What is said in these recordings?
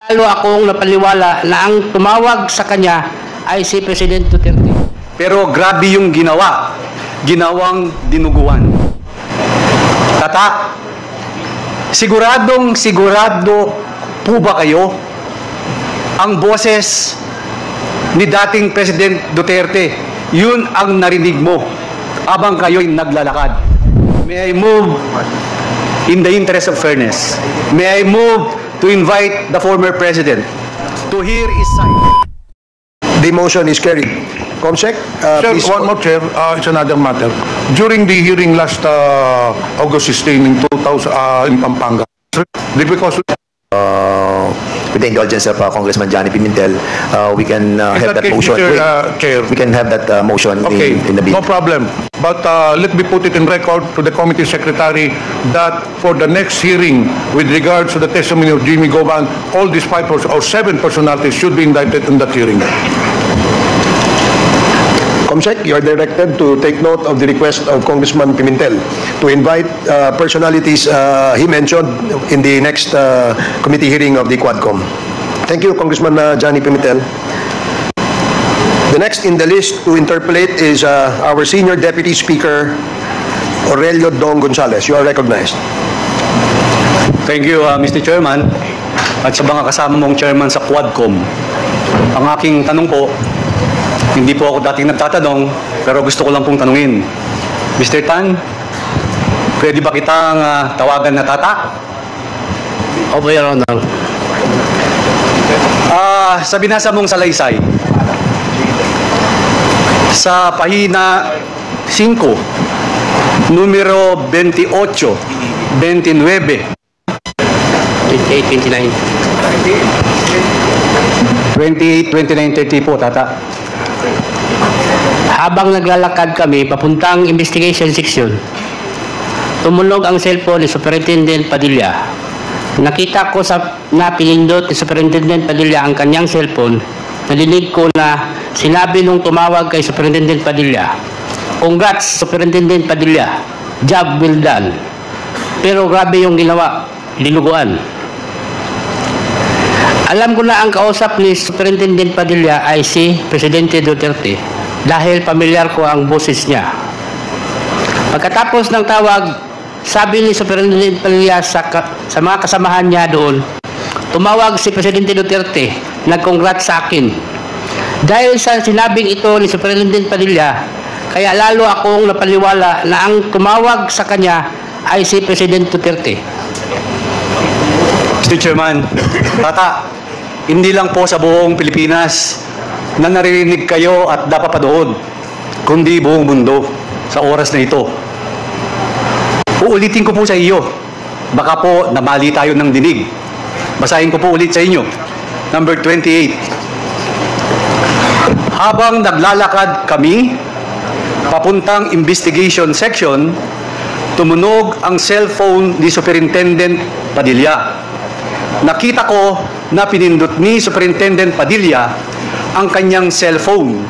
Lalo akong napaniwala na ang tumawag sa kanya ay si President Duterte. Pero grabe yung ginawang dinuguan. Tata, sigurado po ba kayo ang boses ni dating President Duterte, yun ang narinig mo habang kayo'y naglalakad? May I move in the interest of fairness? May I move to invite the former President to hear his side? The motion is carried. Comsec, Sir, please. one more, Chair. It's another matter. During the hearing last August 16 in 2000 in Pampanga, because With the indulgence of Congressman Johnny Pimentel, we can have that case, motion. Mr. Chair. We can have that motion okay, in the bill. no problem. But let me put it in record to the committee secretary that for the next hearing with regards to the testimony of Jimmy Govan, all these 5 or 7 personalities should be indicted in that hearing. Comsec, you are directed to take note of the request of Congressman Pimentel to invite personalities he mentioned in the next committee hearing of the Quadcom. Thank you, Congressman Johnny Pimentel. The next in the list to interpolate is our Senior Deputy Speaker, Aurelio Dong Gonzales. You are recognized. Thank you, Mr. Chairman. At sa mga kasama mong chairman sa Quadcom, ang aking tanong po, hindi po ako dating nagtatanong, pero gusto ko lang pong tanungin. Mr. Tan, pwede ba kitang tawagan na tata? Opo, Your Honor. Sa binasa mong salaysay, sa pahina 5, numero 28, 29, 28, 29. 28, 29, 30 po, tata. Habang naglalakad kami papuntang investigation section, tumunog ang cellphone ni Superintendent Padilla. Nakita ko na pinindot ni Superintendent Padilla ang kanyang cellphone. Narinig ko na sinabi nung tumawag kay Superintendent Padilla, "Congrats, Superintendent Padilla. Job well done." Pero grabe yung ginawa, dinuguan. Alam ko na ang kausap ni Superintendent Padilla ay si Presidente Duterte dahil pamilyar ko ang boses niya. Pagkatapos ng tawag, sabi ni Superintendent Padilla sa mga kasamahan niya doon, tumawag si Presidente Duterte, nag-congrats sa akin. Dahil sa sinabing ito ni Superintendent Padilla, kaya lalo akong napaniwala na ang tumawag sa kanya ay si President Duterte. Mr. Chairman, tata, hindi lang po sa buong Pilipinas na naririnig kayo at napapadood, kundi buong mundo sa oras na ito. Uulitin ko po sa iyo, baka po namali tayo ng dinig. Basahin ko po ulit sa inyo. Number 28. Habang naglalakad kami papuntang investigation section, tumunog ang cellphone ni Superintendent Padilla. Nakita ko na pinindot ni Superintendent Padilla ang kanyang cellphone.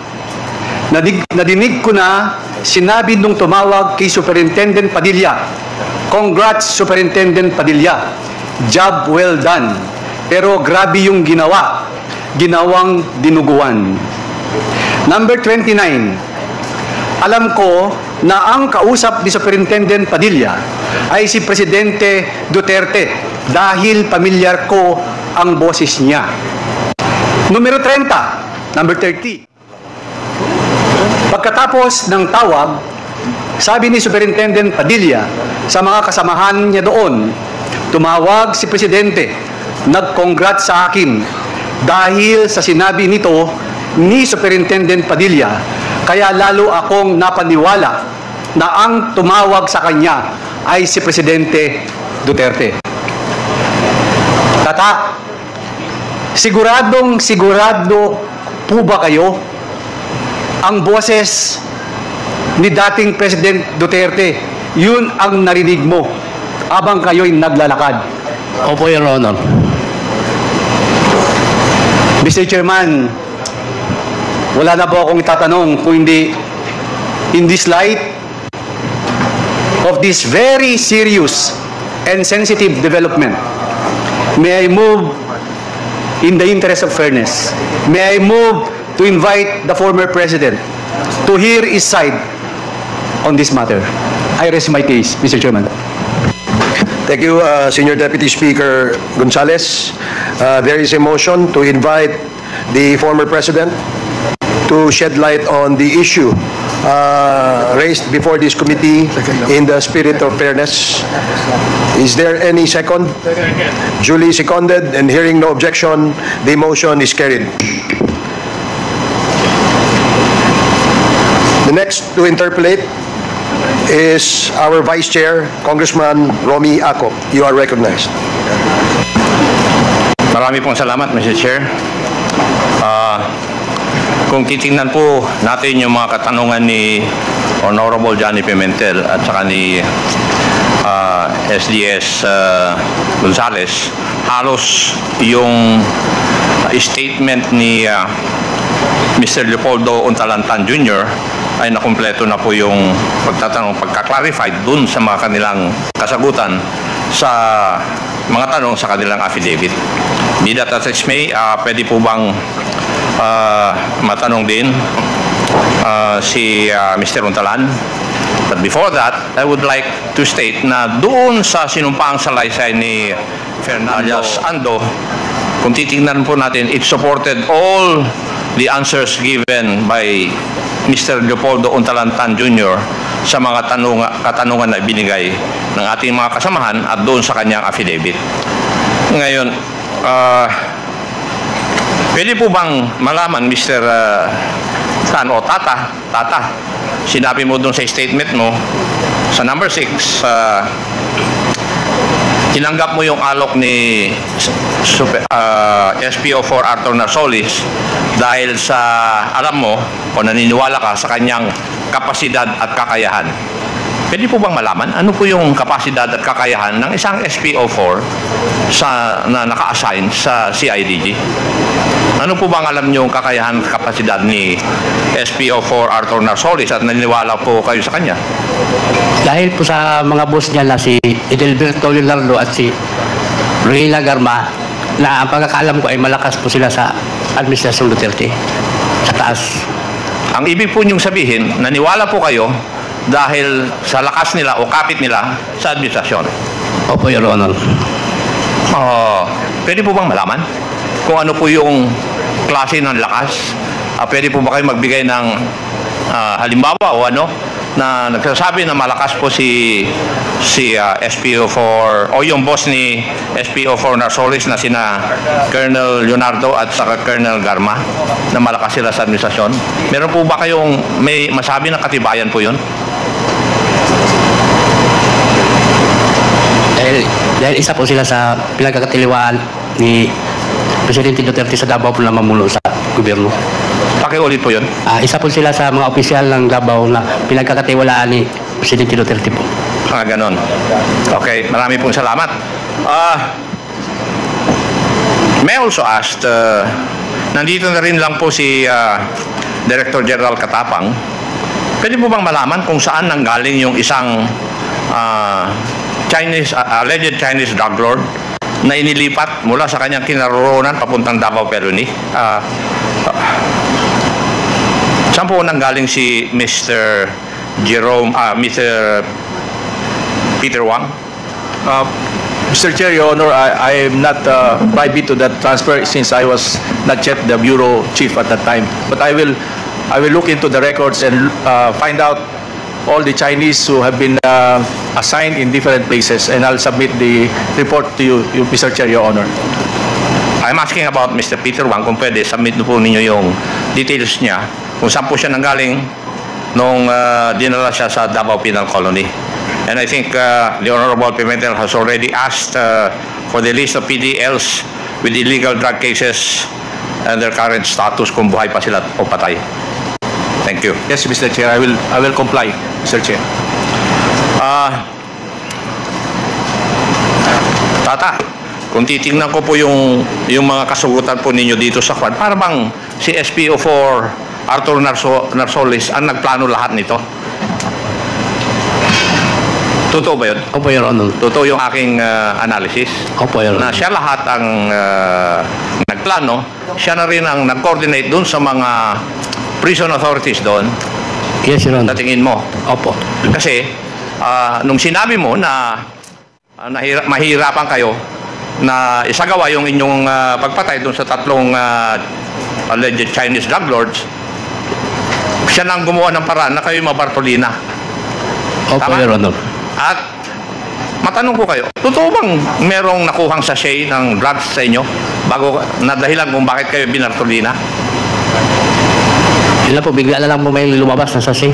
Nadinig ko na sinabi nung tumawag kay Superintendent Padilla, "Congrats, Superintendent Padilla. Job well done." Pero grabe yung ginawang dinuguan. Number 29. Alam ko na ang kausap ni Superintendent Padilla ay si Presidente Duterte dahil pamilyar ko ang boses niya. Numero 30, number 30. Pagkatapos ng tawag, sabi ni Superintendent Padilla sa mga kasamahan niya doon, tumawag si Presidente, nag-congrats sa akin dahil sa sinabi nito ni Superintendent Padilla, kaya lalo akong napaniwala na ang tumawag sa kanya ay si Presidente Duterte. Tata, sigurado po ba kayo ang boses ni dating President Duterte, yun ang narinig mo habang kayo'y naglalakad? Opo, Your Honor. Mr. Chairman, wala na po akong itatanong kung hindi in this light of this very serious and sensitive development. May I move in the interest of fairness, may I move to invite the former president to hear his side on this matter. I rest my case, Mr. Chairman. Thank you, Senior Deputy Speaker Gonzales. There is a motion to invite the former president to shed light on the issue raised before this committee in the spirit of fairness. Is there any second? Duly seconded, and hearing no objection, the motion is carried. The next to interpolate is our Vice Chair, Congressman Romy Ako. You are recognized. Marami pong salamat, Mr. Chair. Kung titingnan po natin yung mga katanungan ni Honorable Johnny Pimentel at saka ni SDS Gonzales, halos yung statement ni Mr. Leopoldo Untalantan Jr. ay nakumpleto na po yung pagka-clarified dun sa mga kanilang kasagutan sa mga tanong sa kanilang affidavit. Be that as it may, pwede po bang matanong din si Mr. Untalan? But before that, I would like to state na doon sa sinumpaang salaysay ni Fernando Ando, kung titingnan po natin, it supported all the answers given by Mr. Leopoldo Untalantan Jr. sa mga katanungan na ibinigay ng ating mga kasamahan at doon sa kanyang affidavit. Ngayon, pwede po bang malaman, Mr. Tata, sinabi mo doon sa statement mo, sa number 6, tinanggap mo yung alok ni SPO4 Arthur Narsolis dahil sa alam mo o naniniwala ka sa kanyang kapasidad at kakayahan. Pwede po bang malaman ano po yung kapasidad at kakayahan ng isang SPO4 na naka-assign sa CIDG? Ano po bang alam niyo yung kakayahan at kapasidad ni SPO4 Arthur Narsolis at naniniwala po kayo sa kanya? Dahil po sa mga boss niya na si Edelberto Leonardo at si Reyna Garma, na ang pagkakaalam ko ay malakas po sila sa Administrasyon Duterte, sa taas. Ang ibig po niyong sabihin, naniwala po kayo dahil sa lakas nila o kapit nila sa administrasyon? Opo, Your Honor. Pwede po bang malaman kung ano po yung klase ng lakas? Pwede po ba kayo magbigay ng halimbawa o ano na nagsasabi na malakas po si SPO4 o yung boss ni SPO4 Narsolis na sina Colonel Leonardo at saka Colonel Garma, na malakas sila sa administrasyon? Meron po ba kayong may masabi na katibayan po yun? Dahil isa po sila sa pinagkakatiliwaan ni Presidente Duterte sa Davao po na mamuno sa gobyerno. Pakiulit po yun. Isa po sila sa mga opisyal ng Davao na pinagkakatiwalaan ni Presidente Duterte po. Ganon. Okay, marami pong salamat. May also asked, nandito na rin lang po si Director General Katapang. Pwede po bang malaman kung saan nanggaling yung isang alleged Chinese drug lord na inilipat mula sa kanyang kinaroroonan papuntang Davao Peroni? Saan po nanggaling si Mr. Peter Wang? Mr. Chair, Your Honor, I am not privy to that transfer since I was not yet the bureau chief at that time. But I will look into the records and find out all the Chinese who have been assigned in different places, and I'll submit the report to you, Mr. Chair, Your Honor. I'm asking about Mr. Peter Wang, kung pwede, submit po ninyo yung details niya, kung saan po siya nanggaling nung dinala siya sa Davao Penal Colony. And I think the Honorable Pimentel has already asked for the list of PDLs with illegal drug cases and their current status, kung buhay pa sila o patay. Thank you. Yes, Mr. Chair, I will comply, Mr. Chair. Tata, kung titingnan ko po yung mga kasugutan po ninyo dito sa Kwan, para bang si SPO4 Arthur Narsolis ang nagplano lahat nito? Totoo ba yun? Opo, Your Honor. Totoo yung aking analysis Opo, Your na Honor. siya lahat ang nagplano, siya na rin ang nag-coordinate doon sa mga prison authorities doon. Yes, Your Honor. Sa tingin mo? Opo. Kasi nung sinabi mo na mahirapan kayo na isagawa yung inyong pagpatay doon sa tatlong alleged Chinese drug lords, siya nang gumawa ng paraan na kayo mabartolina. Opo, Tama? Your Honor. At matanong ko kayo, totoo bang merong nakuhang sachet ng drugs sa inyo bago na dahilan kung bakit kayo binartolina? Yun lang po, bigla na lang po may lumabas na sasi.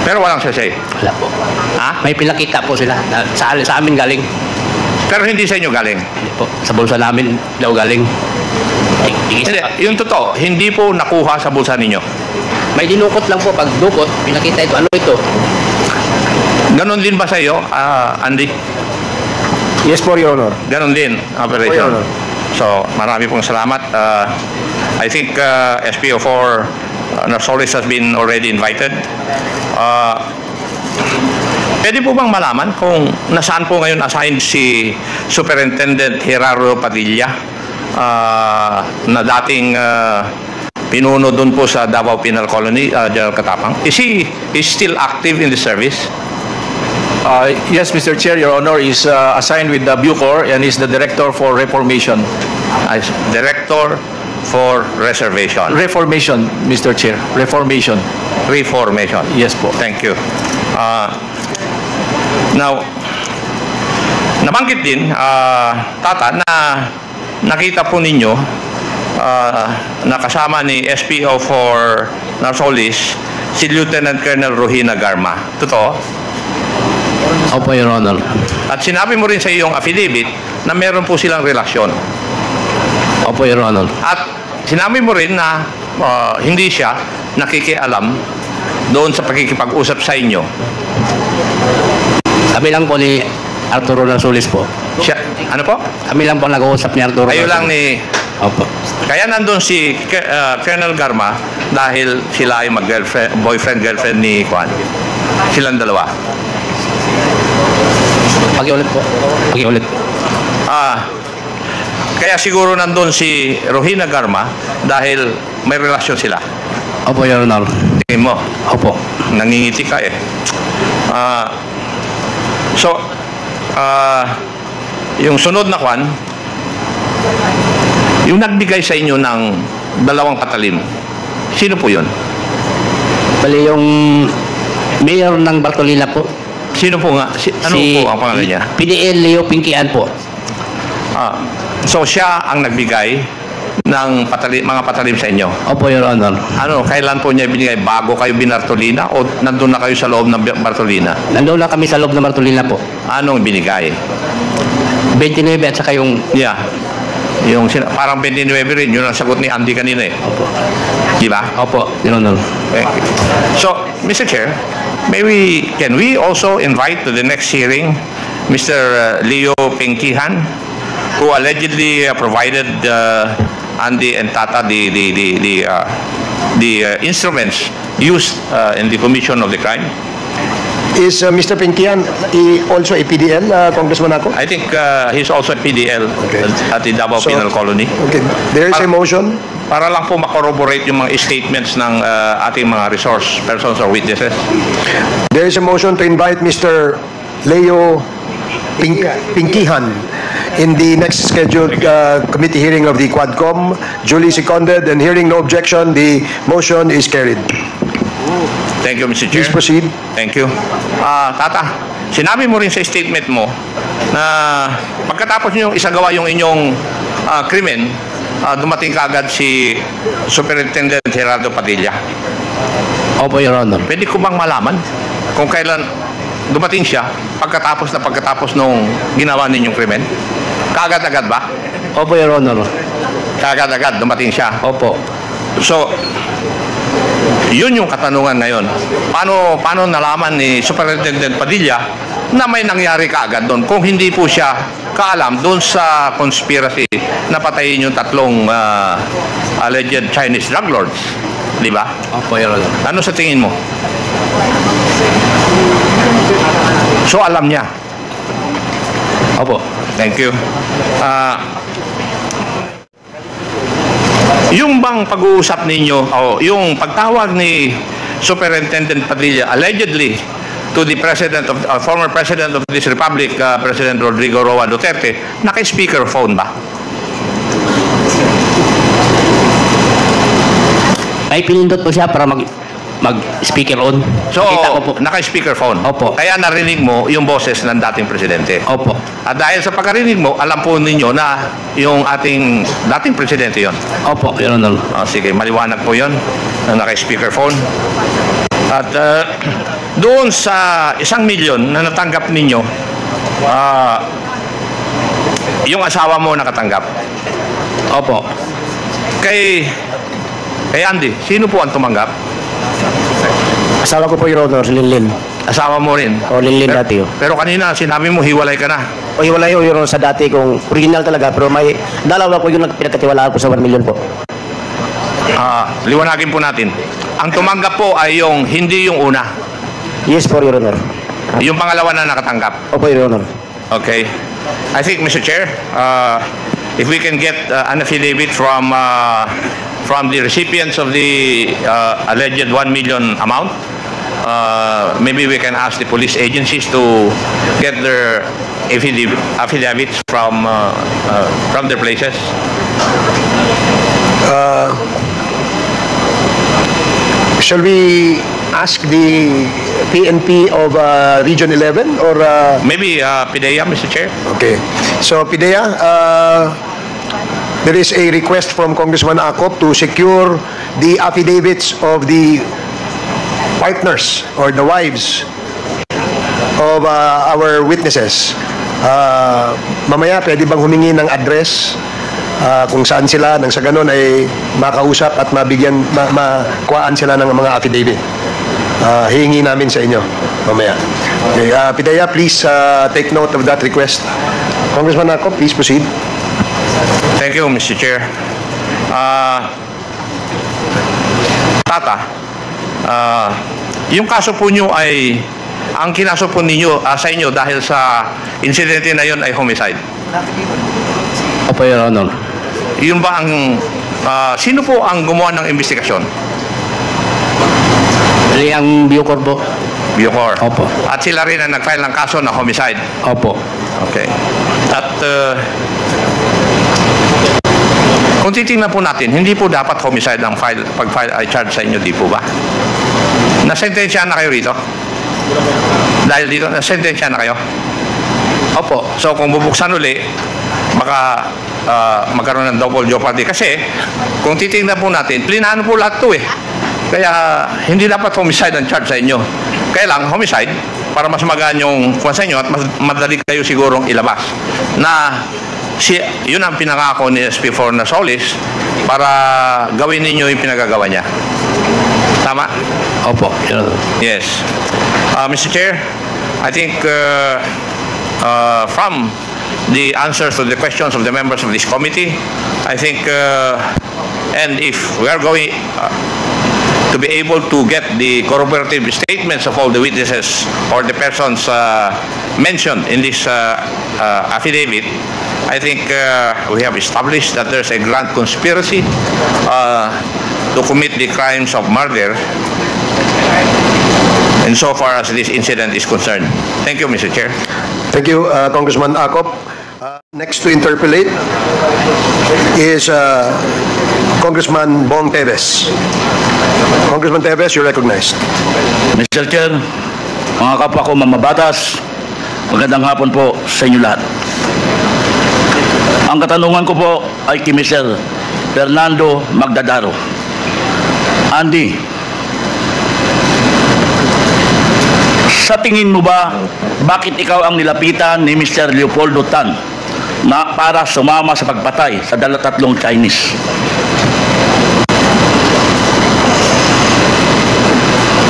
Pero walang sachet. Wala po. Ha? May pinakita po sila. Sa amin galing. Pero hindi sa inyo galing. Hindi po. Sa bulsa namin daw galing. Hindi, yung totoo, hindi po nakuha sa bulsa ninyo. May dinukot lang po. Pag dukot, pinakita ito. Ano ito? Ganon din ba sa iyo, Andy? Yes po, Your Honor. Ganon din, operation. Your Honor. So, marami pong salamat. I think SPO4 Narsoles has been already invited. Pwede po bang malaman kung nasaan po ngayon assigned si Superintendent Gerardo Padilla na dating pinuno doon po sa Davao Penal Colony, General Katapang? Is he still active in the service? Yes, Mr. Chair, Your Honor is assigned with the Bucor and is the Director for Reformation. As Director for Reservation. Reformation, Mr. Chair. Reformation. Reformation. Yes po. Thank you. Now, nabanggit din, Tata, na nakita po ninyo na kasama ni SPO4 Narsoles si Lieutenant Colonel Rohina Garma. Totoo? Opo, Your Honor. At sinabi mo rin sa iyong affidavit na meron po silang relasyon. Opo, Your Honor. At sinabi mo rin na hindi siya nakikialam doon sa pagkikipag-usap sa inyo. Kami lang po ni Arturo Narsoles po. Siya, ano po? Kami lang po nag-uusap ni Arturo. Kayo lang ni... Opo. Kaya nandun si Colonel Garma dahil sila ay boyfriend-girlfriend ni Juan. Silang dalawa. Pakiulit po. Pakiulit. Kaya siguro nandun si Rohina Garma dahil may relasyon sila. Opo, Your Honor. Tingin mo, Opo. nangingiti ka eh. Yung sunod na Juan, yung nagbigay sa inyo ng 2 patalim, sino po yun? Bali yung mayor ng Bartolina po. Sino po nga? Ano po ang pangalan niya? PDL Leo Pinkian po. So siya ang nagbigay ng mga patalim sa inyo. Opo, Your Honor. Ano, kailan po niya binigay? Bago kayo binartolina o nandun na kayo sa loob ng Bartolina? Nandoon lang kami sa loob ng Bartolina po. Anong binigay? 29 at saka yung... Yeah. Parang 29 rin, yun ang sagot ni Andy kanina eh. Opo. Di ba? Opo, Your Honor. Okay. So, Mr. Chair, can we also invite to the next hearing Mr. Leo Pinkihan, who allegedly provided Andy and Tata the instruments used in the commission of the crime? Is Mr. Pinkian also a PDL, Congressman Ako? I think he's also a PDL at the Davao Penal Colony. Okay. There is a motion. Para lang po makorroborate yung mga statements ng ating mga resource persons or witnesses. There is a motion to invite Mr. Leo Pinkihan in the next scheduled committee hearing of the Quadcom. Duly seconded and hearing no objection, the motion is carried. Thank you, Mr. Chair. Please proceed. Thank you. Tata, sinabi mo rin sa statement mo na pagkatapos nyo isagawa yung inyong krimen, dumating kaagad si Superintendent Gerardo Padilla. Opo, Your Honor. Pwede ko bang malaman kung kailan dumating siya pagkatapos nung ginawa ninyong krimen? Kaagad-agad ba? Opo, Your Honor. Kaagad-agad dumating siya. Opo. So, yun yung katanungan ngayon. Paano nalaman ni Superintendent Padilla na may nangyari kaagad doon kung hindi po siya kaalam doon sa conspiracy na patayin yung tatlong alleged Chinese drug lords? Di ba? Opo, Your Honor. Ano sa tingin mo? So alam niya. Opo. Thank you. Yung bang pag-uusap ninyo, yung pagtawag ni Superintendent Padilla allegedly to the former President of this Republic, President Rodrigo Roa Duterte, naka-speakerphone ba? May pinindot po siya para mag-speaker on. So, Kita ko po. naka-speakerphone. Opo. Kaya narinig mo yung boses ng dating presidente. Opo. At dahil sa pagkarinig mo, alam po ninyo na yung ating dating presidente yon. Opo, Your Honor. Sige, maliwanag po yon na naka-speakerphone. At doon sa 1 milyon na natanggap ninyo, yung asawa mo nakatanggap. Opo. Kay Andy, sino po ang tumanggap? Asawa ko po, Your Honor, si Linlin. Asawa mo rin. O, Linlin dati. Pero kanina, sinabi mo, hiwalay ka na. O, hiwalay ko, Your Honor, sa dati kong original talaga. Pero may dalawa ko yung pinagkatiwalaan ko sa 1 million po. Liwanagin po natin. Ang tumanggap po ay hindi yung una. Yes po, Your Honor. Yung pangalawa na nakatanggap. Opo, Your Honor. Okay. I think, Mr. Chair, if we can get an affidavit from the recipients of the alleged 1 million amount, maybe we can ask the police agencies to get their affidavits from their places. Shall we ask the PNP of Region 11 or... Maybe PIDEA, Mr. Chair. Okay. So, PIDEA, there is a request from Congressman Acop to secure the affidavits of the partners or the wives of our witnesses. Mamaya, pwede bang humingi ng address kung saan sila, nang sa ganun ay makausap at makuhaan sila ng mga affidavit. Hihingi namin sa inyo mamaya. Okay, PIDEA, please take note of that request. Congressman Acop, please proceed. Thank you, Mr. Chair. Tata, yung kaso po nyo ay, ang kinaso po ninyo sa inyo dahil sa insidente na yon ay homicide. Opo, Your Honor. Yun ba ang, sino po ang gumawa ng investigasyon? Bali ang Bucor po. Bucor. Opo. At sila rin ang nag-file ng kaso na homicide. Opo. Okay. At kung titingnan po natin, hindi po dapat homicide ang pag-file ay charge sa inyo, di po ba? Nasentensya na kayo rito? Dahil dito, nasentensya na kayo? Opo. So kung bubuksan uli, baka magkaroon ng double jeopardy. Kasi kung titingnan po natin, plinahan po lahat to eh. Kaya hindi dapat homicide ang charge sa inyo. Kaya lang, homicide, para mas magaan yung kuwan sa inyo at mas madali kayo sigurong ilabas. Na yun ang pinangako ni SP4 na Solis para gawin ninyo yung pinagagawa niya. Tama? Opo. Yes. Mr. Chair, I think from the answers to the questions of the members of this committee, I think, and if we are going to be able to get the corroborative statements of all the witnesses or the persons mentioned in this affidavit, I think we have established that there's a grand conspiracy to commit the crimes of murder insofar as this incident is concerned. Thank you, Mr. Chair. Thank you, Congressman Acop. Next to interpolate is Congressman Bong Teves. Congressman Teves, you're recognized. Mr. Chair, mga kapwa ko mamabatas, magandang hapon po sa inyo lahat. Ang katanungan ko po ay kay Mr. Fernando Magdadaro. Andy, sa tingin mo ba, bakit ikaw ang nilapitan ni Mr. Leopoldo Tan na para sumama sa pagpatay sa 3 Chinese?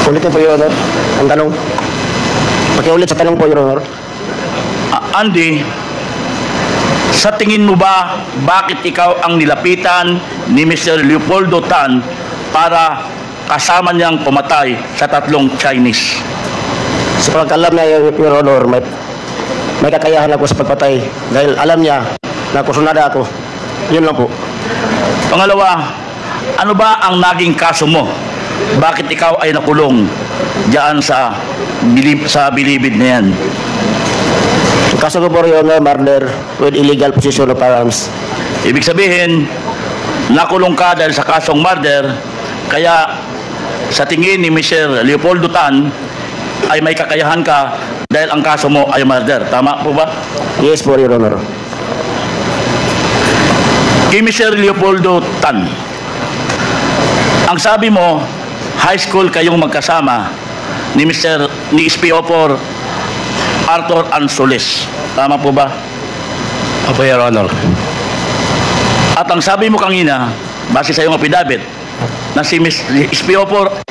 Ulitin po, Your Honor. Ang tanong. Pakiulit sa tanong po, Your Honor. Andy, sa tingin mo ba, bakit ikaw ang nilapitan ni Mr. Leopoldo Tan para kasama niyang pumatay sa 3 Chinese? Sa pagkalam niya, Your Honor, may kakayahan ako sa pagpatay dahil alam niya na kusunada ako. Yun lang po. Pangalawa, ano ba ang naging kaso mo? Bakit ikaw ay nakulong diyan sa bilibid na yan? Kaso ko po, Your Honor, murder with illegal possession of firearms. Ibig sabihin, nakulong ka dahil sa kasong murder, kaya sa tingin ni Mr. Leopoldo Tan ay may kakayahan ka dahil ang kaso mo ay murder. Tama po ba? Yes po, Your Honor. Kay Mr. Leopoldo Tan, ang sabi mo, high school kayong magkasama ni SPO4 Arthur Ansoles. Tama po ba? Opo, Your Honor. At ang sabi mo kanina, base sa iyong affidavit, na si SPO4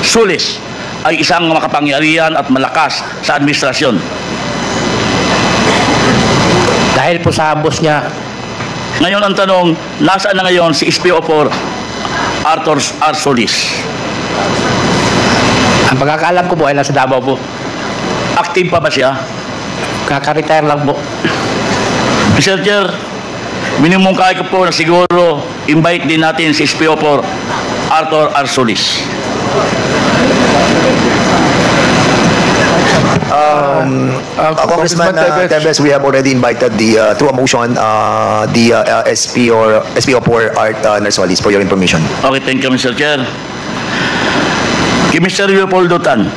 Sulis ay isang makapangyarihan at malakas sa administrasyon. Dahil po sa boss niya, Ngayon ang tanong, nasaan na ngayon si SPO4 Arthur Arsolis? ang pagkakaalam ko po ay nasa Davao po. Active pa ba siya? Kaka-retire lang po. Mr. Chair, minimungkay ko po na siguro invite din natin si SPO4 Arthur Arsolis. Congressman Tevez, we have already invited through a motion the SPO4 Art Narsolis for your information. Okay, thank you, Mr. Chair. Kay Mr. Leopoldo Tan,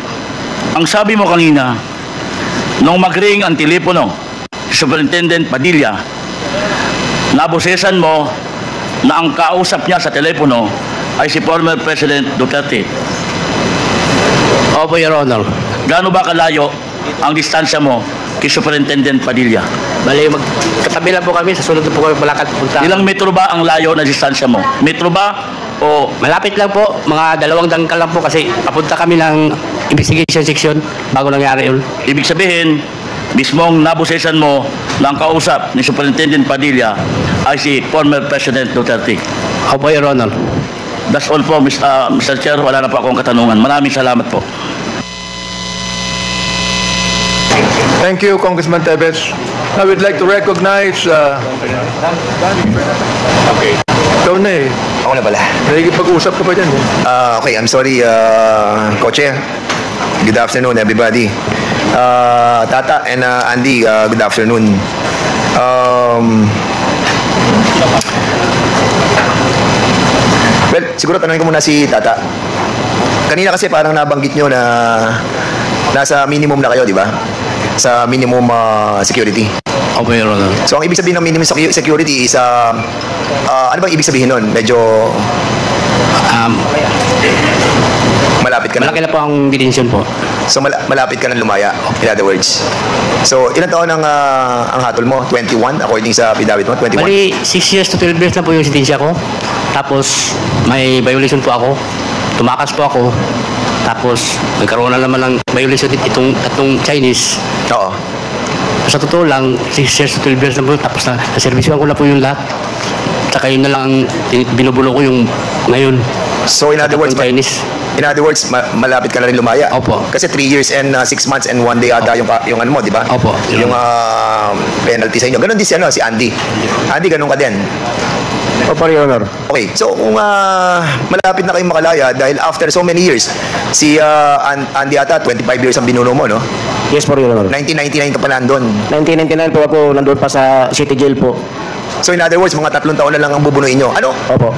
ang sabi mo kanina, nung mag-ring ang telepono, Superintendent Padilla, nabosesan mo na ang kausap niya sa telepono ay si former President Duterte. Opo, Your Honor. Gaano ba kalayo ang distansya mo kay Superintendent Padilla? Bali, magkatabi lang po kami. Sa sunod na po kami malakad punta. Ilang metro ba ang layo na distansya mo? Metro ba o Malapit lang po. Mga 2 dangkal lang po kasi papunta kami ng investigation section bago nangyari yun. ibig sabihin, mismong nabosesan mo na ang kausap ni Superintendent Padilla ay si former President Duterte? Opo, Your Honor. That's all po, Mr. Chair. Wala na po akong katanungan. Maraming salamat po. Thank you, Congressman Tevez. I would like to recognize... Ikaw na eh. Ako na pala. Nakikipag-usap ka pa dyan eh. Okay, I'm sorry, Co-Chair. Good afternoon, everybody. Tata and Andy, good afternoon. Well, siguro tanongin ko muna si Tata. Kanina kasi parang nabanggit nyo na nasa minimum na kayo, di ba? Sa minimum security. Opo, Your Honor. So, ang ibig sabihin ng minimum security is, ano bang ibig sabihin nun? Medyo malapit ka na. Malaki na po ang detention po. So, malapit ka na lumaya, in other words. So, ilang taon ang hatol mo? 21, according sa affidavit mo? 21? Bali, 6 years to 12 years na po yung sentensya ko. Tapos, may violation po ako. Tumakas po ako. Tapos, nagkaroon na naman ng violation itong Chinese. Oo. Sa totoo lang, 6 years to 12 years na po. Tapos, naservisyohan ko na po yung lahat. Tsaka yun na lang ang binubulo ko yung ngayon. So, in other words, Chinese. Malapit ka na rin lumaya. Opo. Kasi 3 years and 6 months and 1 day ata yung ano mo, di ba? Opo. Yung penalty sa inyo. Ganon din si Andy. Andy, ganon ka din. Opo, Your Honor. Okay, so kung malapit na kayong makalaya dahil after so many years, si Andy ata 25 years ang binuno mo, no? Yes po, Your Honor. 1999 ka pa nandun. 1999 po ako nandun pa sa City Jail po. So in other words, mga 3 taon na lang ang bubunuin nyo. Ano? Opo.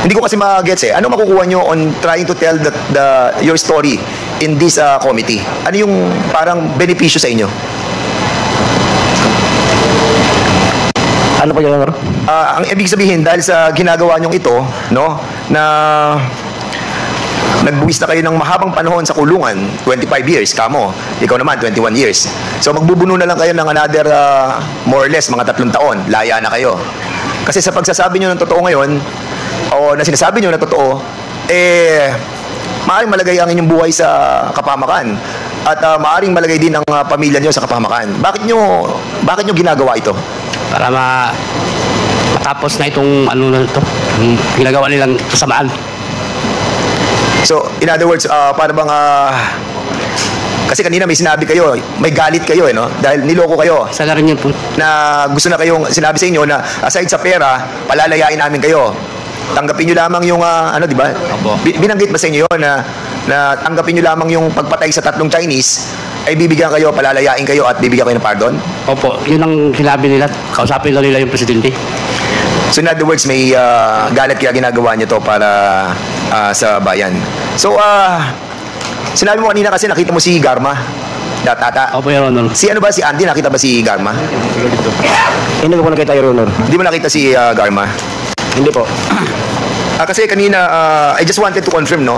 Hindi ko kasi ma-gets eh. Ano makukuha nyo on trying to tell your story in this committee? Ano yung parang benepisyo sa inyo? Ano po, Your Honor? Ang ibig sabihin, dahil sa ginagawa nyong ito, no, na nagbuwis na kayo ng mahabang panahon sa kulungan, 25 years, kamo. Ikaw naman, 21 years. So magbubuno na lang kayo ng another, more or less, mga 3 taon. Laya na kayo. Kasi sa pagsasabi nyo ng totoo ngayon, o na sinasabi nyo na totoo, maaaring malagay ang inyong buhay sa kapamakan. At maaaring malagay din ang pamilya nyo sa kapamakan. Bakit nyo ginagawa ito? Para matapos na itong ano na ito, yung ginagawa nilang kasamaan. So, in other words, para bang Kasi kanina may sinabi kayo, may galit kayo, no? Dahil niloko kayo. Isa na rin yun po. Na gusto na kayong, sinabi sa inyo na aside sa pera, palalayain namin kayo. Tanggapin nyo lamang yung, di ba? Opo. Binanggit ba sa inyo yun na tanggapin nyo lamang yung pagpatay sa 3 Chinese, ay bibigyan kayo, palalayain kayo at bibigyan kayo ng pardon? Opo, yun ang sinabi nila. Kausapin na nila yung presidente. So in other words, may galit kaya ginagawa nyo to para sa bayan. So, sinabi mo kanina kasi nakita mo si Garma, Tata. Opo, Your Honor. Si ano ba, si Andy, nakita ba si Garma? Hindi ko po nakita, Your Honor. Hindi mo nakita si Garma? Hindi po. Kasi kanina, I just wanted to confirm, no?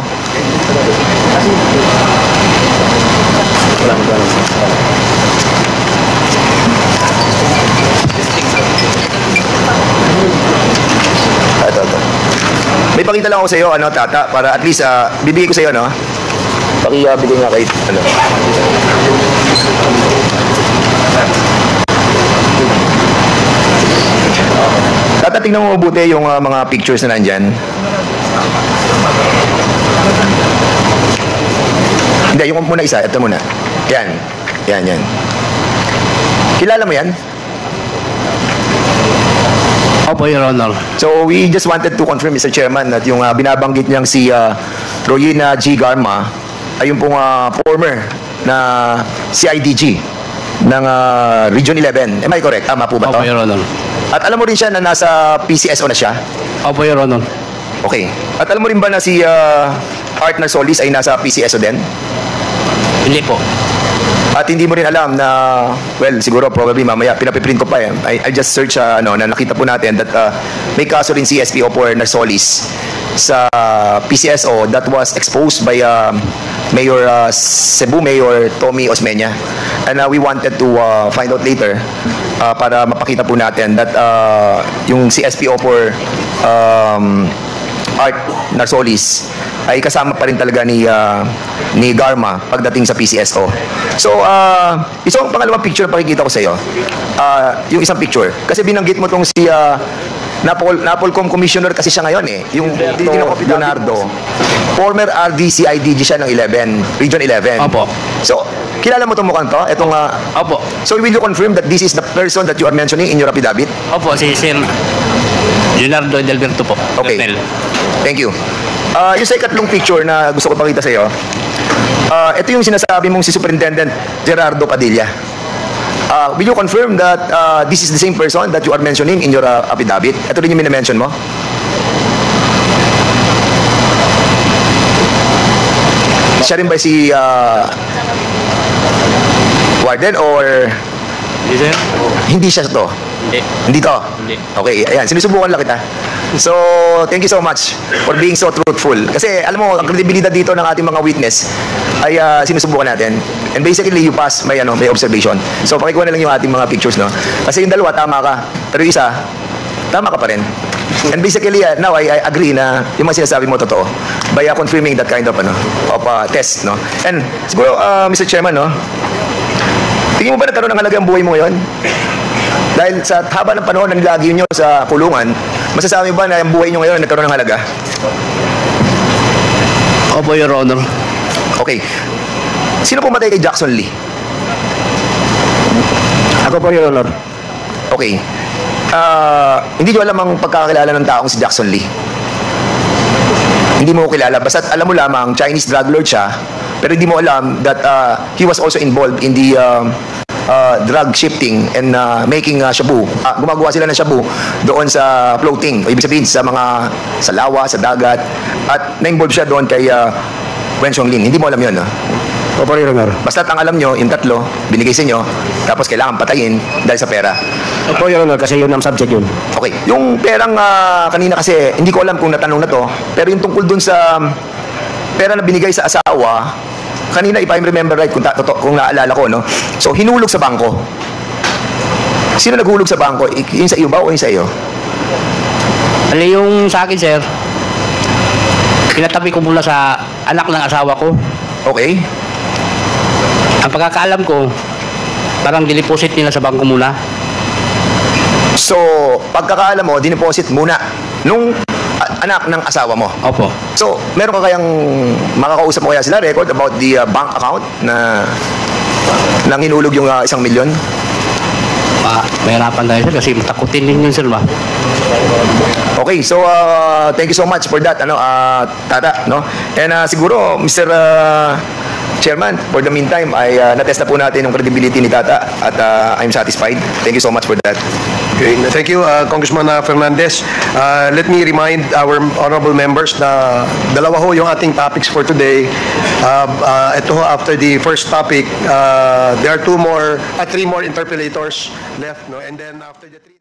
Ito. May pakita lang ako sa iyo, Tata, para at least bibigay ko sa iyo, no? Pakibigay nga kayo, Tata, tingnan mo mabuti yung mga pictures na nandyan. Hindi, yung muna isa. Ito muna. Yan. Kilala mo yan? Opo, Your Honor. So, we just wanted to confirm, Mr. Chairman, that yung binabanggit niyang si Royina G. Garma ay yung pong former na CIDG ng Region 11. Am I correct? Tama po ba to? Opo, Your Honor. At alam mo rin siya na nasa PCSO na siya? Opo, Your Honor. Okay. At alam mo rin ba na si Art Narsolis ay nasa PCSO din? Hindi po. At hindi mo rin alam na, well, siguro probably mamaya, pinapiprint ko pa eh. I just search, na nakita po natin that may kaso rin si SPO for Narsolis sa PCSO that was exposed by Mayor Cebu Mayor Tommy Osmeña. And we wanted to find out later para mapakita po natin that yung si SPO for Art Narsolis ay kasama pa rin talaga ni Garma pagdating sa PCSO. So, isang pangalawang picture na pakikita ko sa iyo. Yung isang picture. Kasi binanggit mo tong si Napolcom Commissioner kasi siya ngayon eh. Yung Leonardo. Former RDCIDG siya ng 11, Region 11. Opo. So, kilala mo itong mukhang to? Itong, Opo. So, will you confirm that this is the person that you are mentioning in your affidavit? Opo, si Sir Leonardo Delberto po. Okay. Colonel. Thank you. Yung sa ikatlong picture na gusto ko pakita sa iyo, ito yung sinasabi mong si Superintendent Gerardo Padilla. Will you confirm that this is the same person that you are mentioning in your affidavit? Ito rin yung minamention mo? Siya rin ba si Warden or hindi siya to? Hindi to? Hindi. Okay, ayan, sinusubukan lang kita. So, thank you so much for being so truthful. Kasi, alam mo, ang kredibilidad dito ng ating mga witness ay sinusubukan natin. And basically, you pass may observation. So, pakikuha na lang yung ating mga pictures, no? Kasi yung dalawa, tama ka. Pero yung isa, tama ka pa rin. And basically, now, I agree na yung mga sinasabi mo totoo by confirming that kind of test, no? And, siguro, Mr. Chairman, no? Tingin mo ba nagkaroon ng halaga ang buhay mo ngayon? Dahil sa haba ng panahon na nilagay nyo sa kulungan, masasabi ba na ang buhay nyo ngayon nagkaroon ng halaga? Opo, Your Honor. Okay. Sino pumatay kay Jackson Lee? Ako po, Your Honor. Okay. Hindi nyo alam ang pagkakakilala ng taong si Jackson Lee. Hindi mo kilala. Basta alam mo lamang Chinese drug lord siya, pero hindi mo alam that he was also involved in the drug shifting and making shabu. Gumagawa sila ng shabu doon sa floating. O ibig sabihin sa lawa, sa dagat. At na-involve siya doon kay Wen Xiongling. Hindi mo alam yun, no? Opo, Your Honor. Basta ang alam nyo, yung tatlo, binigay sa inyo, tapos kailangan patayin dahil sa pera. Opo, Your Honor, kasi yun ang subject yun. Okay. Yung perang kanina kasi, hindi ko alam kung natanong na to, pero yung tungkol dun sa pera na binigay sa asawa, kanina, if I remember right, kung naalala ko, no? So, hinulog sa bangko. Sino naghulog sa bangko? Yung sa iyo ba o yung sa iyo? Ano yung sa akin, sir? Pinatabi ko muna sa anak ng asawa ko. Okay. Ang pagkakaalam ko, parang diniposit nila sa bangko muna. So, pagkakaalam mo, diniposit muna. Nung anak ng asawa mo. Opo. So, meron ka kayang makakausap mo kaya sila record about the bank account na nang hinulog yung 1 milyon? Mahirapan tayo sir kasi matakutin din yun sir ba? Okay, so thank you so much for that, Tata, no? And siguro, Mr. Chairman, for the meantime, ay natest na po natin yung credibility ni Tata at I'm satisfied. Thank you so much for that. Okay. Thank you, Congressman Fernandez. Let me remind our honorable members na dalawa ho yung ating topics for today. Ito ho, after the first topic, there are 3 more interpellators left, no? And then after the 3